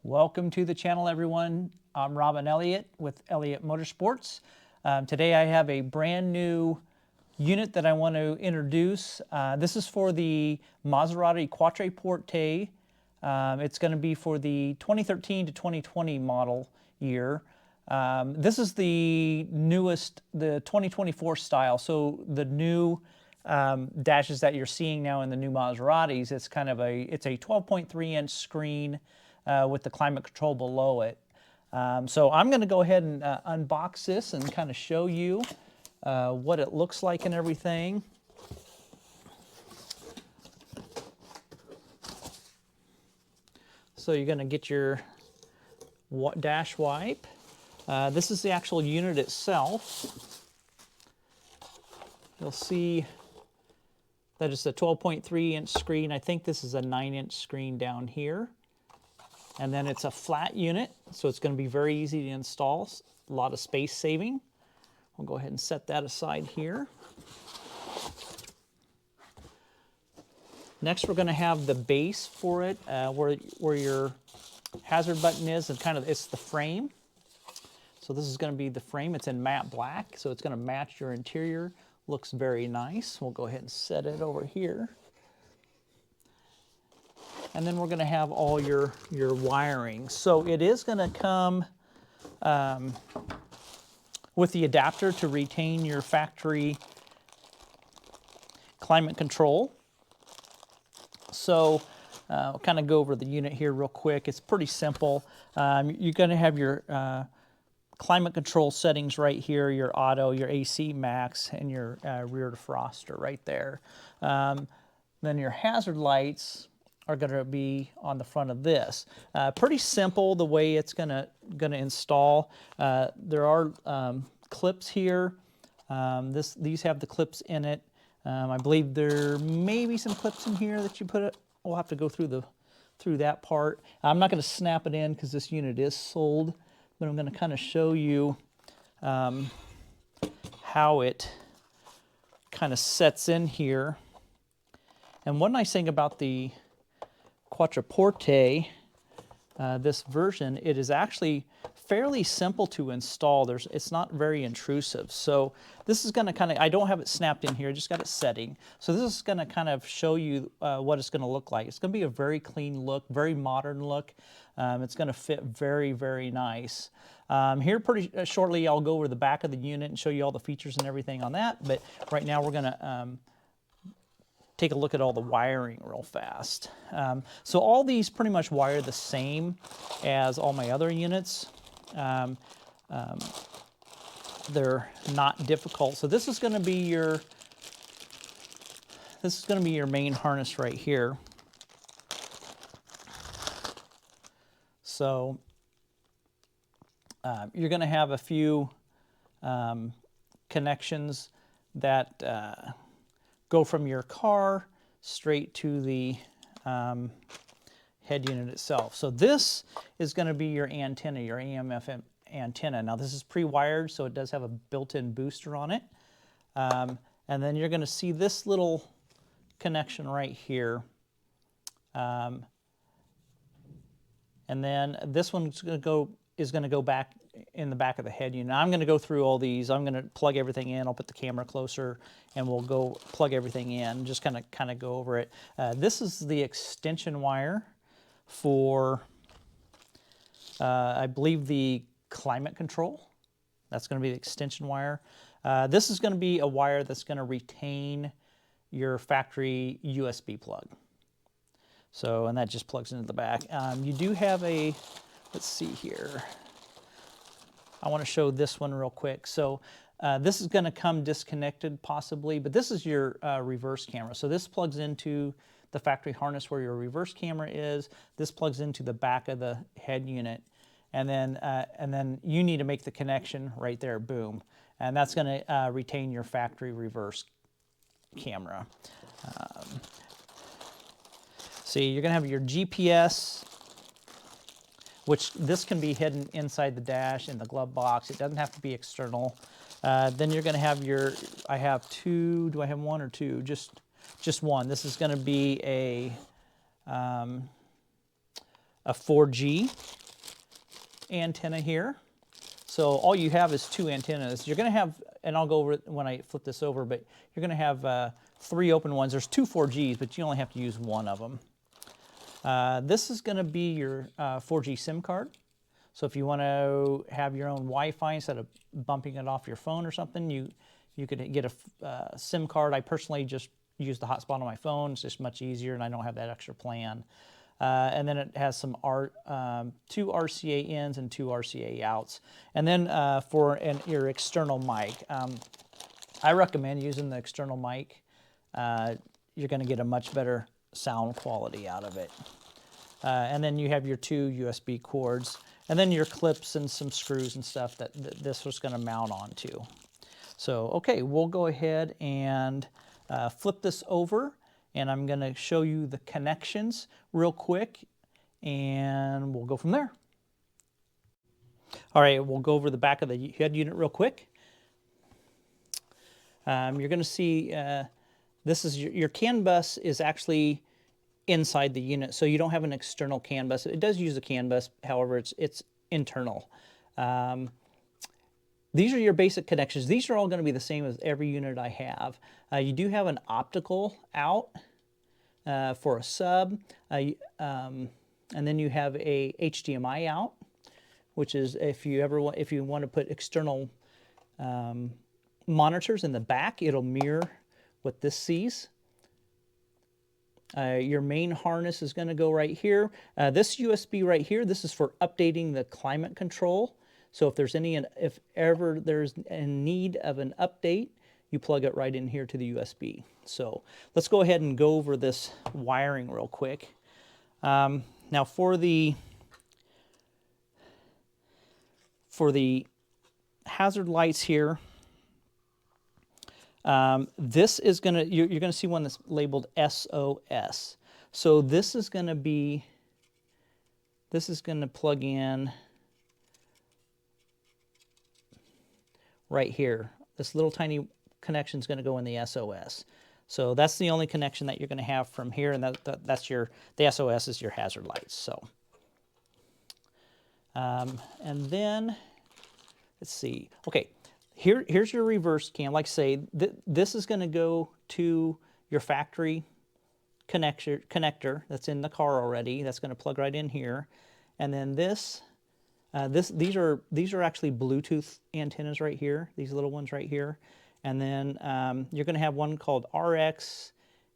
Welcome to the channel, everyone. I'm Robin Elliott with Elliott Motorsports. Today I have a brand new unit that I want to introduce. This is for the Maserati Quattroporte. It's going to be for the 2013 to 2020 model year. This is the newest, the 2024 style. So the new dashes that you're seeing now in the new Maseratis, it's kind of a 12.3 inch screen with the climate control below it. So I'm going to go ahead and unbox this and kind of show you what it looks like and everything. So you're going to get your dash wipe. This is the actual unit itself. You'll see that it's a 12.3 inch screen. I think this is a 9 inch screen down here. And then it's a flat unit, so it's going to be very easy to install, a lot of space saving. We'll go ahead and set that aside here. Next, we're going to have the base for it, where your hazard button is, and it's the frame. So this is going to be the frame. It's in matte black, so it's going to match your interior. Looks very nice. We'll go ahead and set it over here. And then we're going to have all your wiring. So it is going to come with the adapter to retain your factory climate control. So I'll kind of go over the unit here real quick. It's pretty simple. You're going to have your climate control settings right here, your auto, your AC max, and your rear defroster right there. Then your hazard lights are going to be on the front of this. Pretty simple the way it's going to install. There are clips here. These have the clips in it. I believe there may be some clips in here that you put it. We'll have to go through that part. I'm not going to snap it in because this unit is sold, but I'm going to kind of show you how it kind of sets in here. And one nice thing about the Quattroporte, this version, it is actually fairly simple to install. It's not very intrusive. So this is going to I don't have it snapped in here, I just got it setting. So this is going to kind of show you what it's going to look like. It's going to be a very clean look, very modern look. It's going to fit very, very nice. Here pretty shortly I'll go over the back of the unit and show you all the features and everything on that. But right now we're going to take a look at all the wiring real fast. So all these pretty much wire the same as all my other units. They're not difficult. So this is going to be your main harness right here. So you're going to have a few connections that go from your car straight to the head unit itself. So this is going to be your antenna, your AM/FM antenna. Now this is pre-wired, so it does have a built-in booster on it. And then you're going to see this little connection right here. And then this one's going to go back in the back of the head unit. I'm going to go through all these. I'm going to plug everything in. I'll put the camera closer and we'll go plug everything in. Just kind of go over it. This is the extension wire for, I believe, the climate control. That's going to be the extension wire. This is going to be a wire that's going to retain your factory USB plug. So, and that just plugs into the back. You do have a, let's see here. I want to show this one real quick. So this is going to come disconnected possibly, but this is your reverse camera. So this plugs into the factory harness where your reverse camera is. This plugs into the back of the head unit. And then you need to make the connection right there, boom. And that's going to retain your factory reverse camera. See, you're going to have your GPS, which this can be hidden inside the dash in the glove box. It doesn't have to be external. Then you're going to have your, I have two, do I have one or two? Just one. This is going to be a a 4G antenna here. So all you have is 2 antennas. You're going to have, and I'll go over it when I flip this over, but you're going to have 3 open ones. There's 2 4Gs, but you only have to use one of them. This is going to be your 4G SIM card. So if you want to have your own Wi-Fi instead of bumping it off your phone or something, you could get a SIM card. I personally just use the hotspot on my phone. It's just much easier, and I don't have that extra plan. And then it has some 2 RCA ins and 2 RCA outs. And then for your external mic, I recommend using the external mic. You're going to get a much better sound quality out of it. And then you have your 2 USB cords, and then your clips and some screws and stuff that this was going to mount onto. So, okay, we'll go ahead and flip this over, and I'm going to show you the connections real quick, and we'll go from there. All right, we'll go over the back of the head unit real quick. You're going to see this is your CAN bus is actually inside the unit, so you don't have an external CAN bus. It does use a CAN bus, however, it's internal. These are your basic connections. These are all going to be the same as every unit I have. You do have an optical out for a sub, and then you have a HDMI out, which is if you want to put external monitors in the back, it'll mirror what this sees. Your main harness is going to go right here. This USB right here, this is for updating the climate control. So if ever there's a need of an update, you plug it right in here to the USB. So let's go ahead and go over this wiring real quick. Now for the hazard lights here, this is going to, you're going to see one that's labeled SOS. So this is going to plug in right here. This little tiny connection is going to go in the SOS. So that's the only connection that you're going to have from here, and that's the SOS is your hazard lights. So, and then let's see. Okay. Here's your reverse cam. Like I say, this is going to go to your factory connector that's in the car already. That's going to plug right in here, and then these are actually Bluetooth antennas right here. These little ones right here, and then you're going to have one called RX,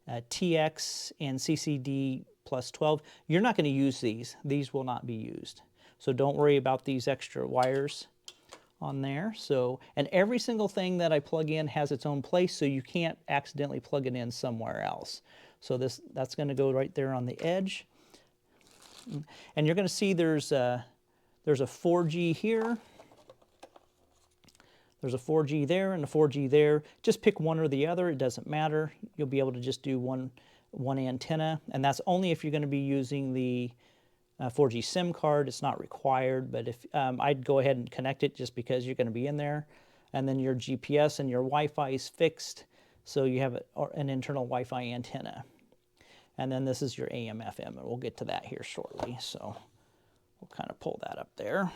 TX, and CCD plus 12. You're not going to use these. These will not be used. So don't worry about these extra wires on there. So, and every single thing that I plug in has its own place, so you can't accidentally plug it in somewhere else. So that's going to go right there on the edge. And you're going to see there's a 4G here. There's a 4G there and a 4G there. Just pick one or the other. It doesn't matter. You'll be able to just do one antenna, and that's only if you're going to be using the 4G SIM card. It's not required, but if I'd go ahead and connect it just because you're going to be in there. And then your GPS and your Wi-Fi is fixed, so you have an internal Wi-Fi antenna. And then this is your AM/FM, and we'll get to that here shortly. So we'll kind of pull that up there.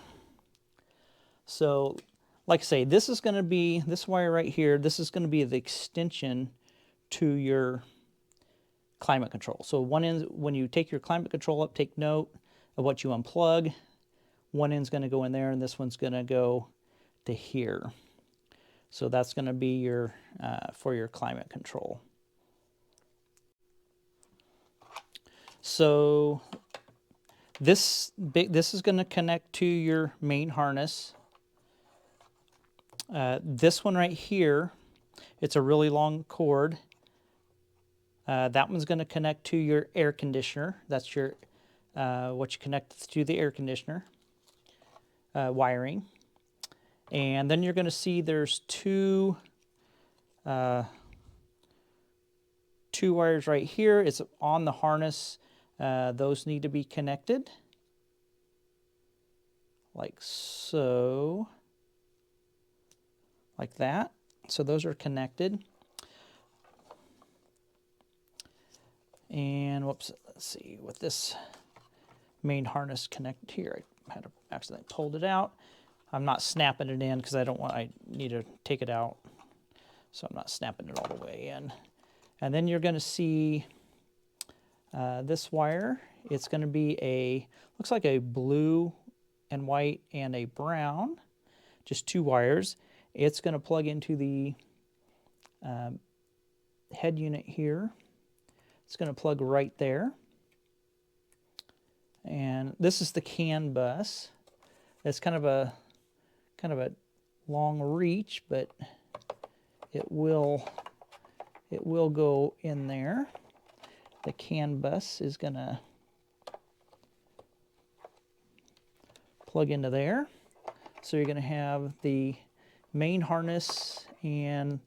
So like I say, this is going to be, this wire right here, this is going to be the extension to your climate control. So one end, when you take your climate control up, take note of what you unplug. One end's going to go in there, and this one's going to go to here. So that's going to be your for your climate control. So this is going to connect to your main harness. This one right here, it's a really long cord. That one's going to connect to your air conditioner. That's your what you connect to the air conditioner wiring. And then you're going to see there's two wires right here. It's on the harness. Those need to be connected like so, like that. So those are connected. And whoops, let's see with this main harness connect here. I had to accidentally pulled it out. I'm not snapping it in because I need to take it out. So I'm not snapping it all the way in. And then you're going to see this wire. It's going to be looks like a blue and white and a brown, just 2 wires. It's going to plug into the head unit here. It's going to plug right there. And this is the CAN bus. It's kind of a long reach, but it will go in there. The CAN bus is going to plug into there. So you're going to have the main harness and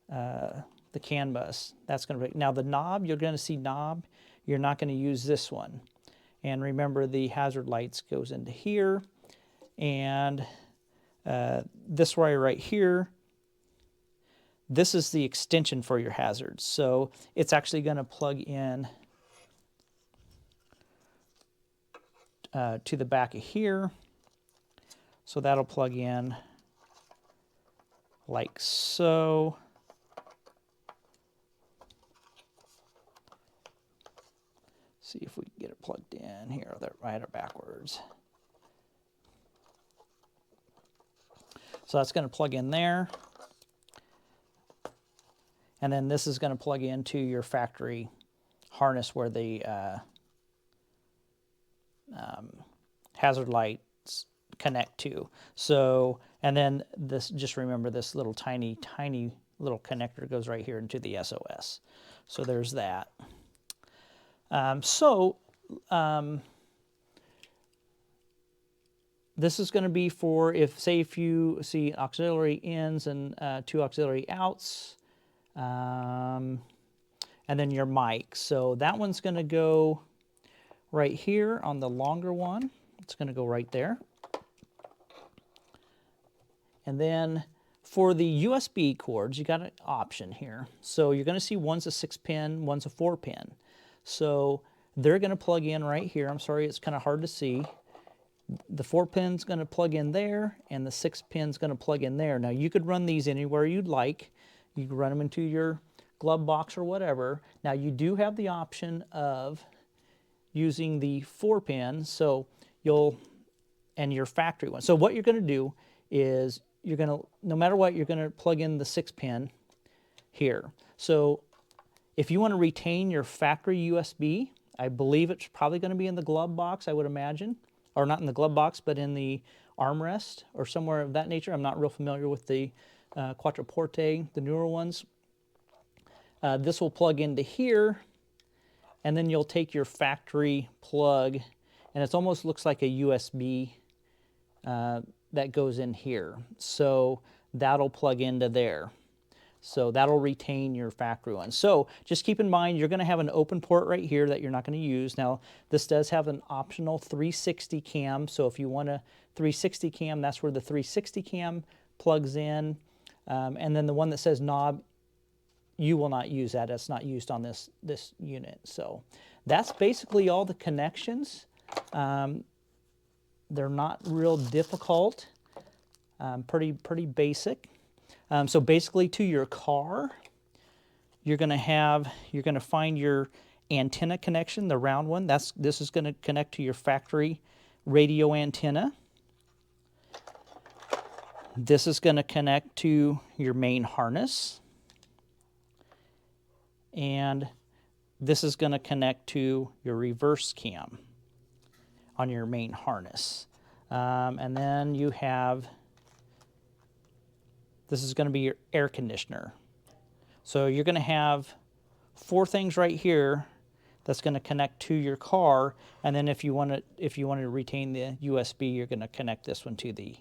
the CAN bus. That's going to be, now the knob, you're going to see knob. You're not going to use this one. And remember, the hazard lights goes into here. And this wire right here, this is the extension for your hazards. So it's actually going to plug in to the back of here. So that'll plug in like so. See if we can get it plugged in here. I had it backwards. So that's going to plug in there. And then this is going to plug into your factory harness where the hazard lights connect to. So, and then this, just remember this little tiny little connector goes right here into the SOS. So there's that. This is going to be for if you see auxiliary ins and 2 auxiliary outs, and then your mic. So that one's going to go right here on the longer one. It's going to go right there. And then for the USB cords, you got an option here. So you're going to see one's a 6-pin, one's a 4-pin. So they're going to plug in right here. I'm sorry, it's kind of hard to see. The 4-pin's going to plug in there, and the 6-pin's going to plug in there. Now, you could run these anywhere you'd like. You can run them into your glove box or whatever. Now, you do have the option of using the 4-pin, so and your factory one. So what you're going to do is you're going to, no matter what, you're going to plug in the 6-pin here. So if you want to retain your factory USB, I believe it's probably going to be in the glove box, I would imagine. Or not in the glove box, but in the armrest or somewhere of that nature. I'm not real familiar with the Quattroporte, the newer ones. This will plug into here, and then you'll take your factory plug, and it almost looks like a USB that goes in here. So that'll plug into there. So that'll retain your factory one. So just keep in mind, you're going to have an open port right here that you're not going to use. Now, this does have an optional 360 cam. So if you want a 360 cam, that's where the 360 cam plugs in. And then the one that says knob, you will not use that. That's not used on this unit. So that's basically all the connections. They're not real difficult, pretty basic. So basically, to your car, you're going to find your antenna connection, the round one. This is going to connect to your factory radio antenna. This is going to connect to your main harness. And this is going to connect to your reverse cam on your main harness. And then you have, this is going to be your air conditioner. So you're going to have 4 things right here that's going to connect to your car, and then if you want to retain the USB, you're going to connect this one to the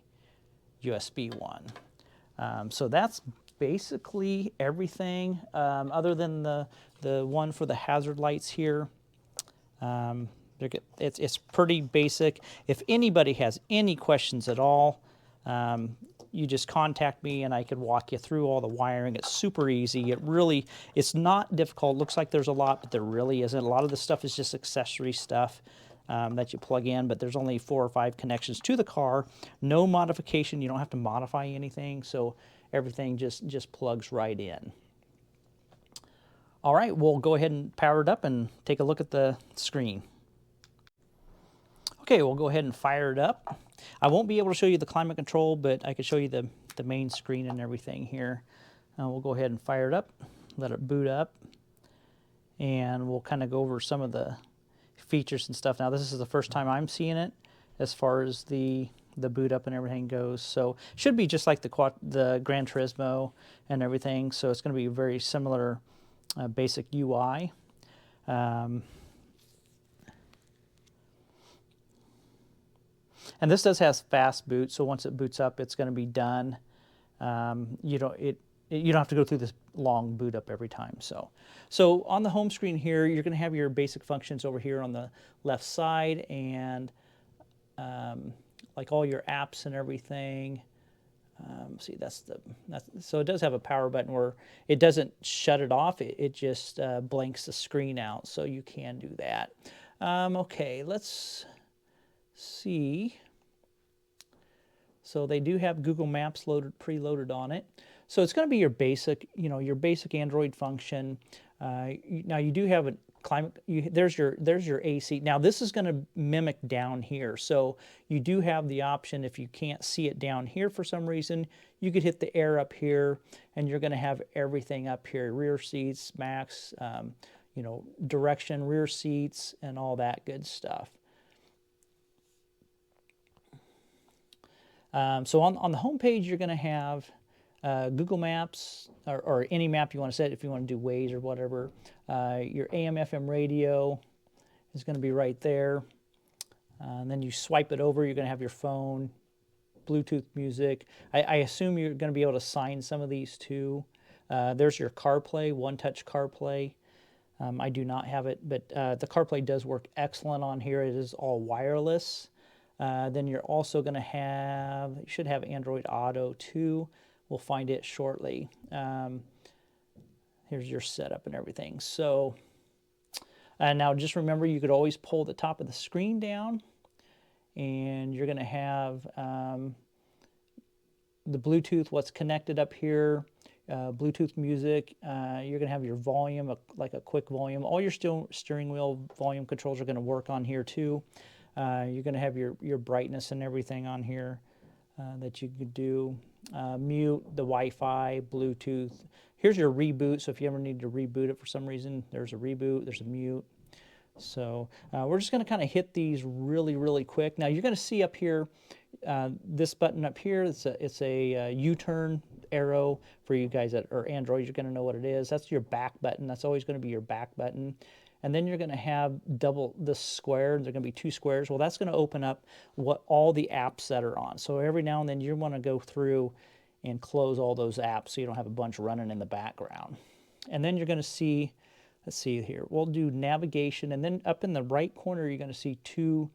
USB one. So that's basically everything, other than the one for the hazard lights here. It's pretty basic. If anybody has any questions at all, you just contact me and I could walk you through all the wiring. It's super easy. It's not difficult. It looks like there's a lot, but there really isn't. A lot of the stuff is just accessory stuff that you plug in, but there's only 4 or 5 connections to the car. No modification. You don't have to modify anything, so everything just plugs right in. All right, we'll go ahead and power it up and take a look at the screen. Okay, we'll go ahead and fire it up. I won't be able to show you the climate control, but I can show you the main screen and everything here. We'll go ahead and fire it up, let it boot up, and we'll kind of go over some of the features and stuff. Now, this is the first time I'm seeing it as far as the boot up and everything goes. So it should be just like the Gran Turismo and everything. So it's going to be a very similar basic UI. And this does have fast boot, so once it boots up, it's going to be done. You don't have to go through this long boot up every time. So on the home screen here, you're going to have your basic functions over here on the left side, and like all your apps and everything. See, so it does have a power button where it doesn't shut it off. It just blanks the screen out, so you can do that. Okay, let's see. So they do have Google Maps preloaded on it. So it's going to be your basic, your basic Android function. Now you do have a climate. There's your AC. Now this is going to mimic down here. So you do have the option, if you can't see it down here for some reason, you could hit the air up here, and you're going to have everything up here: rear seats, max, direction, rear seats, and all that good stuff. So on the home page, you're going to have Google Maps, or any map you want to set if you want to do Waze or whatever. Your AM/FM radio is going to be right there. And then you swipe it over, you're going to have your phone, Bluetooth music. I assume you're going to be able to sign some of these too. There's your CarPlay, one-touch CarPlay. I do not have it, but the CarPlay does work excellent on here. It is all wireless. Then you're also going to you should have Android Auto too. We'll find it shortly. Here's your setup and everything. So now just remember, you could always pull the top of the screen down, and you're going to have the Bluetooth, what's connected up here, Bluetooth music. You're going to have your volume, like a quick volume. All your steering wheel volume controls are going to work on here too. You're going to have your brightness and everything on here that you could do. Mute, the Wi-Fi, Bluetooth. Here's your reboot, so if you ever need to reboot it for some reason, there's a reboot, there's a mute. So we're just going to kind of hit these really, really quick. Now you're going to see up here, this button up here, it's a U-turn arrow. For you guys that are Android, you're going to know what it is. That's your back button. That's always going to be your back button. And then you're going to have double this square. There are going to be 2 squares. Well, that's going to open up all the apps that are on. So every now and then you want to go through and close all those apps so you don't have a bunch running in the background. And then you're going to see, let's see here, we'll do navigation. And then up in the right corner, you're going to see 2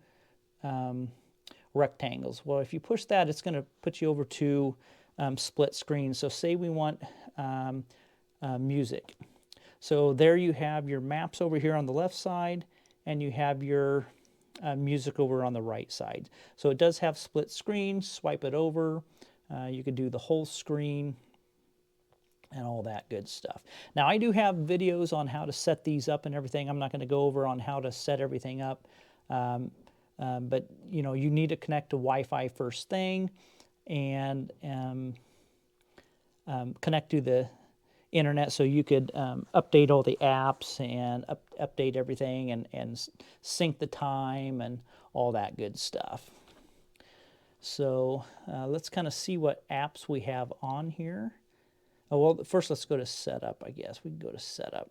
rectangles. Well, if you push that, it's going to put you over to split screen. So say we want music. So there you have your maps over here on the left side, and you have your music over on the right side. So it does have split screen. Swipe it over. You could do the whole screen and all that good stuff. Now I do have videos on how to set these up and everything. I'm not going to go over on how to set everything up, but you need to connect to Wi-Fi first thing, and connect to the internet so you could update all the apps and update everything and sync the time and all that good stuff. So let's kind of see what apps we have on here. Oh, well, first let's go to setup, I guess. We can go to setup.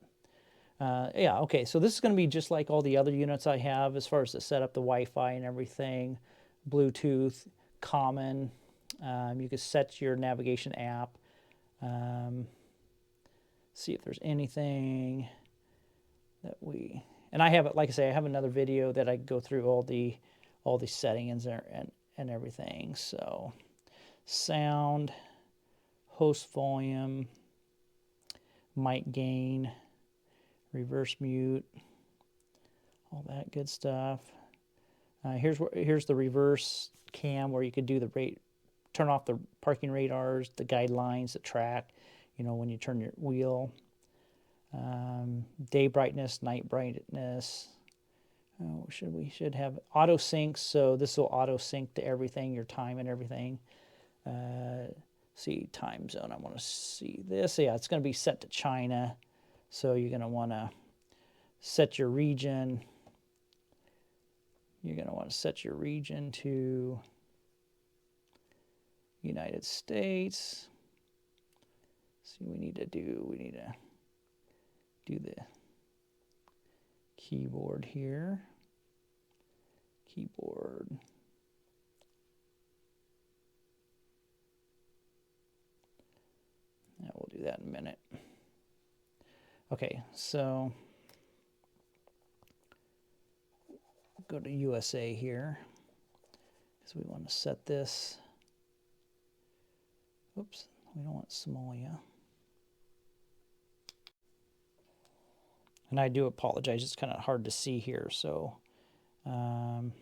Yeah, okay, so this is going to be just like all the other units I have as far as the setup, the Wi-Fi and everything, Bluetooth, common. You can set your navigation app. See if there's anything that and I have it, like I say, I have another video that I go through all the settings and everything. So sound, host volume, mic gain, reverse mute, all that good stuff. Here's the reverse cam where you could do turn off the parking radars, the guidelines, the track, when you turn your wheel. Day brightness, night brightness. We should have auto sync, so this will auto sync to everything, your time and everything. See, time zone, I want to see this. Yeah, it's going to be set to China, so you're going to want to set your region. You're going to want to set your region to United States. See, we need to do the keyboard here. Keyboard. Yeah, we'll do that in a minute. Okay, so go to USA here because we want to set this. Oops, we don't want Somalia. And I do apologize, it's kind of hard to see here, so we'll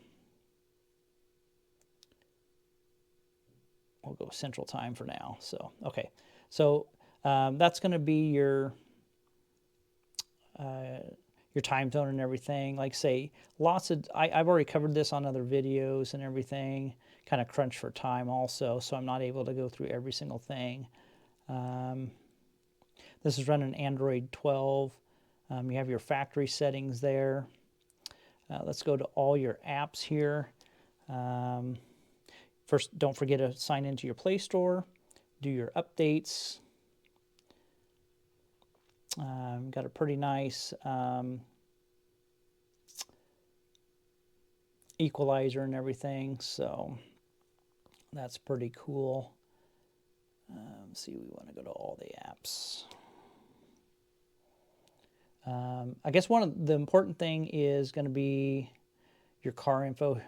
go Central Time for now. So, okay. So that's going to be your time zone and everything. Like say, I've already covered this on other videos and everything, kind of crunch for time also, so I'm not able to go through every single thing. This is running Android 12. You have your factory settings there. Let's go to all your apps here. First, don't forget to sign into your Play Store, do your updates. Got a pretty nice equalizer and everything, so that's pretty cool. Let's see, we want to go to all the apps. I guess one of the important thing is going to be your car info.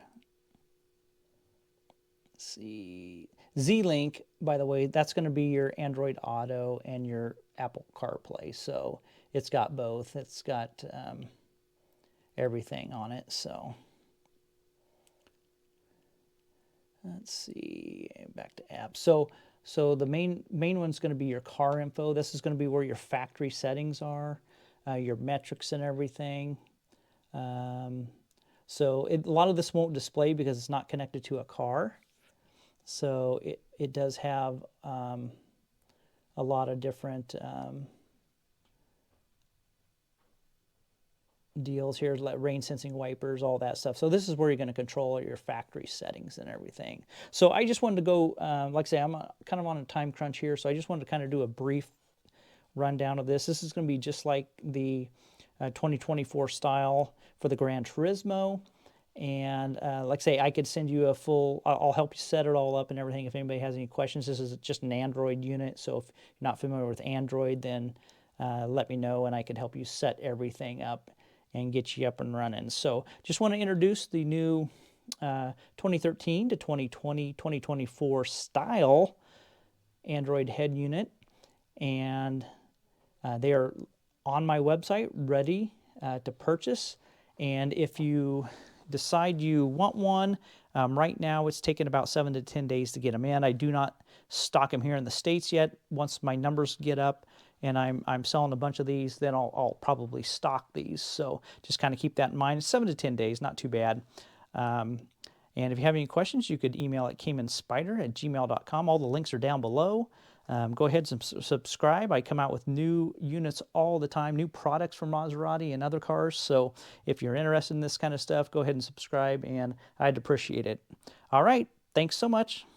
Let's see, Z-Link, by the way, that's going to be your Android Auto and your Apple Carplay. So it's got both. It's got everything on it. So let's see, back to apps. So the main one's going to be your car info. This is going to be where your factory settings are, your metrics and everything. So a lot of this won't display because it's not connected to a car. So it does have a lot of different deals here, like rain sensing wipers, all that stuff. So this is where you're going to control your factory settings and everything. So I just wanted to go, like I say, I'm kind of on a time crunch here, so I just wanted to kind of do a brief rundown of this. This is going to be just like the 2024 style for the Gran Turismo. And like I say, I could send you a full, I'll help you set it all up and everything if anybody has any questions. This is just an Android unit, so if you're not familiar with Android, then let me know and I can help you set everything up and get you up and running. So just want to introduce the new 2013 to 2020, 2024 style Android head unit. And they are on my website ready to purchase. And if you decide you want one, right now it's taken about 7 to 10 days to get them in. I do not stock them here in the States yet. Once my numbers get up and I'm selling a bunch of these, then I'll probably stock these. So just kind of keep that in mind. It's 7 to 10 days, not too bad. And if you have any questions, you could email at caymanspider@gmail.com. All the links are down below. Go ahead and subscribe. I come out with new units all the time, new products from Maserati and other cars. So if you're interested in this kind of stuff, go ahead and subscribe, and I'd appreciate it. All right. Thanks so much.